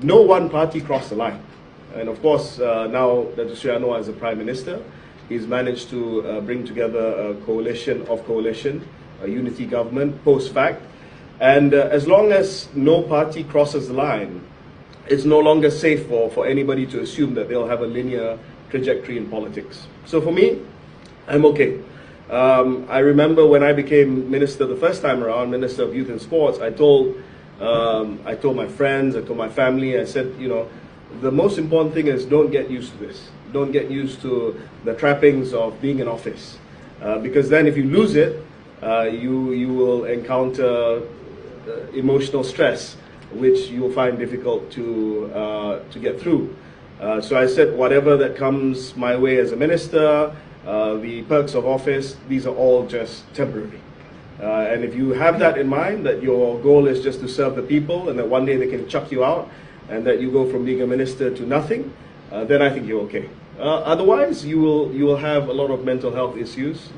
no one party crossed the line. And of course, now Dr. Sri Anwar is the Prime Minister. He's managed to bring together a coalition, a unity government, post-fact. And as long as no party crosses the line, it's no longer safe for anybody to assume that they'll have a linear trajectory in politics. So for me, I'm okay. I remember when I became minister the first time around, Minister of Youth and Sports, I told my friends, I told my family, I said, you know, the most important thing is don't get used to this. Don't get used to the trappings of being in office. Because then if you lose it, you will encounter emotional stress, which you will find difficult to get through. So I said, whatever that comes my way as a minister, the perks of office, these are all just temporary. And if you have that in mind, that your goal is just to serve the people and that one day they can chuck you out and that you go from being a minister to nothing, then I think you're okay. Otherwise, you will have a lot of mental health issues.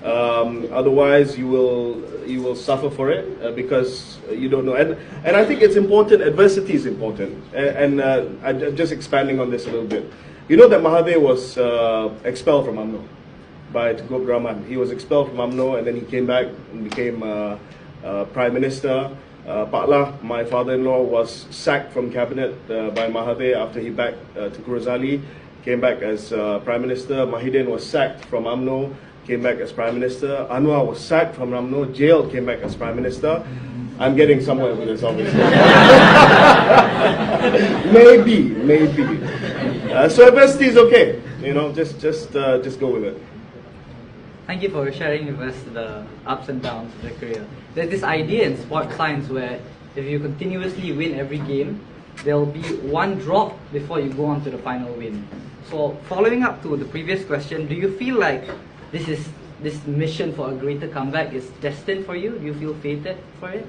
Otherwise, you will suffer for it because you don't know. And I think it's important. Adversity is important. And I'm just expanding on this a little bit. You know that Mahathir was expelled from UMNO by Tengku Abdul Rahman. He was expelled from UMNO and then he came back and became Prime Minister. Pak Lah, my father-in-law, was sacked from cabinet by Mahathir after he backed Tengku Razali, came back as Prime Minister. Mahidin was sacked from UMNO, came back as Prime Minister. Anwar was sacked from UMNO, jailed, came back as Prime Minister. I'm getting somewhere with this, obviously. maybe. So adversity is okay. You know, just go with it. Thank you for sharing with us the ups and downs of your career. There's this idea in sports science where if you continuously win every game, there'll be one drop before you go on to the final win. So following up to the previous question, do you feel like this mission for a greater comeback is destined for you? Do you feel fated for it?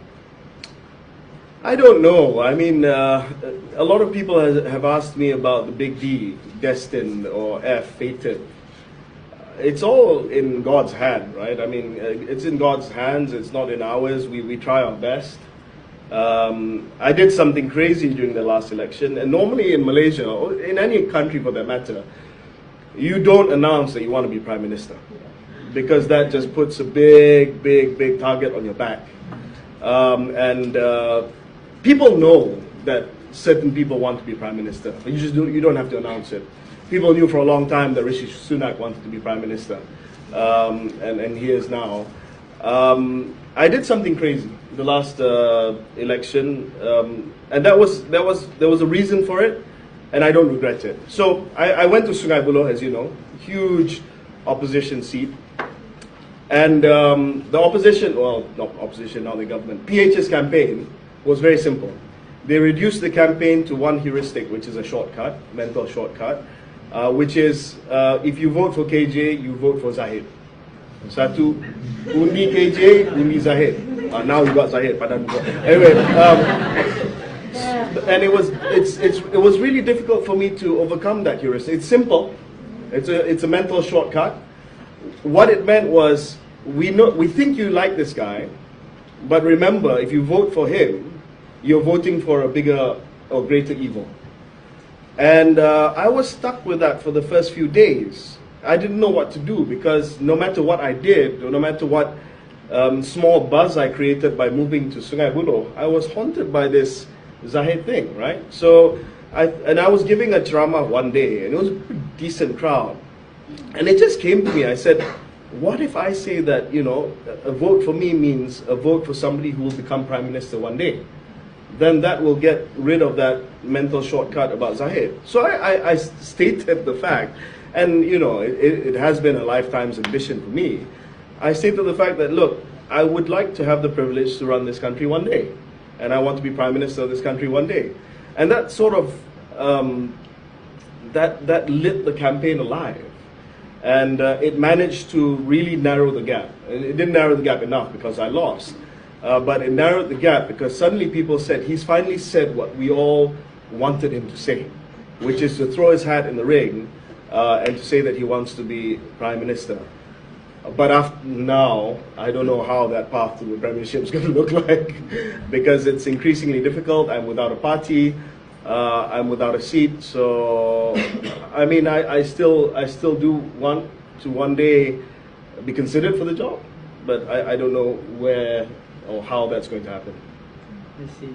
I don't know. I mean, a lot of people have asked me about the big D, destined, or F, fated. It's all in God's hand, right? I mean, it's in God's hands. It's not in ours. We try our best. I did something crazy during the last election, and normally in Malaysia, or in any country for that matter, you don't announce that you want to be Prime Minister, because that just puts a big target on your back. People know that certain people want to be Prime Minister, but you don't have to announce it. People knew for a long time that Rishi Sunak wanted to be Prime Minister, and he is now. I did something crazy the last election, and there was a reason for it, and I don't regret it. So I went to Sungai Buloh, as you know, huge opposition seat, and the opposition, well, not opposition, now the government, PH's campaign was very simple. They reduced the campaign to one heuristic, which is a shortcut, mental shortcut, which is if you vote for KJ, you vote for Zahid. Satu, undi KJ, undi Zahid. Now you got Zahid, but anyway, and it was really difficult for me to overcome that heuristic. It's simple. It's a mental shortcut. What it meant was we think you like this guy, but remember, if you vote for him, you're voting for a bigger or greater evil. And I was stuck with that for the first few days. I didn't know what to do, because no matter what I did, or no matter what small buzz I created by moving to Sungai Buloh, I was haunted by this Zahid thing, right? So I was giving a drama one day, and it was a pretty decent crowd. And it just came to me, I said, what if I say that, you know, a vote for me means a vote for somebody who will become Prime Minister one day? Then that will get rid of that mental shortcut about Zahid. So I stated the fact, and you know, it has been a lifetime's ambition for me. I stated the fact that, look, I would like to have the privilege to run this country one day, and I want to be Prime Minister of this country one day. And that sort of, that lit the campaign alive. And it managed to really narrow the gap. It didn't narrow the gap enough because I lost. But it narrowed the gap because suddenly people said, he's finally said what we all wanted him to say, which is to throw his hat in the ring and to say that he wants to be Prime Minister. But after now, I don't know how that path to the premiership is going to look like, because it's increasingly difficult. I'm without a party. I'm without a seat, so I mean, I still do want to one day be considered for the job, but I don't know where or how that's going to happen. I see.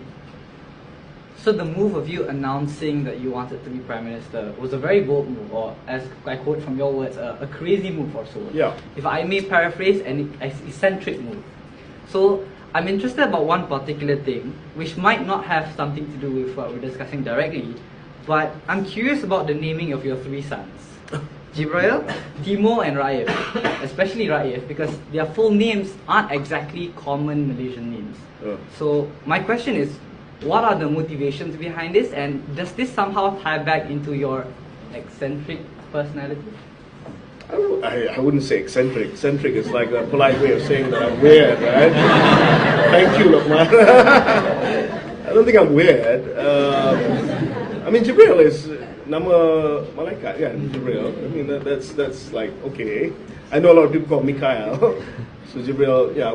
So the move of you announcing that you wanted to be Prime Minister was a very bold move, or as I quote from your words, a crazy move or so. Yeah. If I may paraphrase, an eccentric move. So I'm interested about one particular thing, which might not have something to do with what we're discussing directly, but I'm curious about the naming of your three sons. Jibril, Timo and Raif, especially Raif, because their full names aren't exactly common Malaysian names. So my question is, what are the motivations behind this, and does this somehow tie back into your eccentric personality? I wouldn't say eccentric. Eccentric is like a polite way of saying that I'm weird, right? Thank you, Lokman. I don't think I'm weird. I mean, Jibril is nama malaikat, yeah, Jibril. I mean, that's like, okay. I know a lot of people call Mikael. So Jibril, yeah,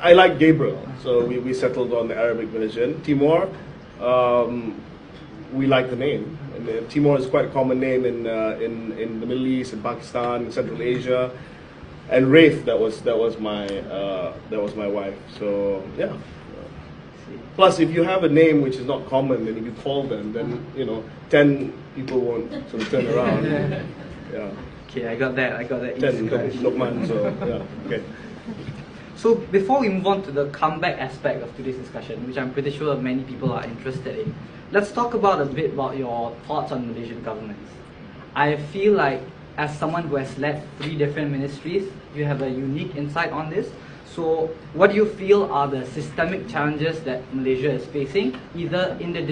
I like Gabriel. So we settled on the Arabic version. Timur, we like the name. And Timur is quite a common name in the Middle East, in Pakistan, in Central Asia. And Raif, that was my wife. So yeah. Plus, if you have a name which is not common, and if you call them, then 10 people won't sort of turn around. Yeah. Okay, I got that. 10 Lokman. So yeah. Okay. So before we move on to the comeback aspect of today's discussion, which I'm pretty sure many people are interested in, let's talk a bit about your thoughts on Malaysian governments. I feel like, as someone who has led 3 different ministries, you have a unique insight on this. So what do you feel are the systemic challenges that Malaysia is facing, either in the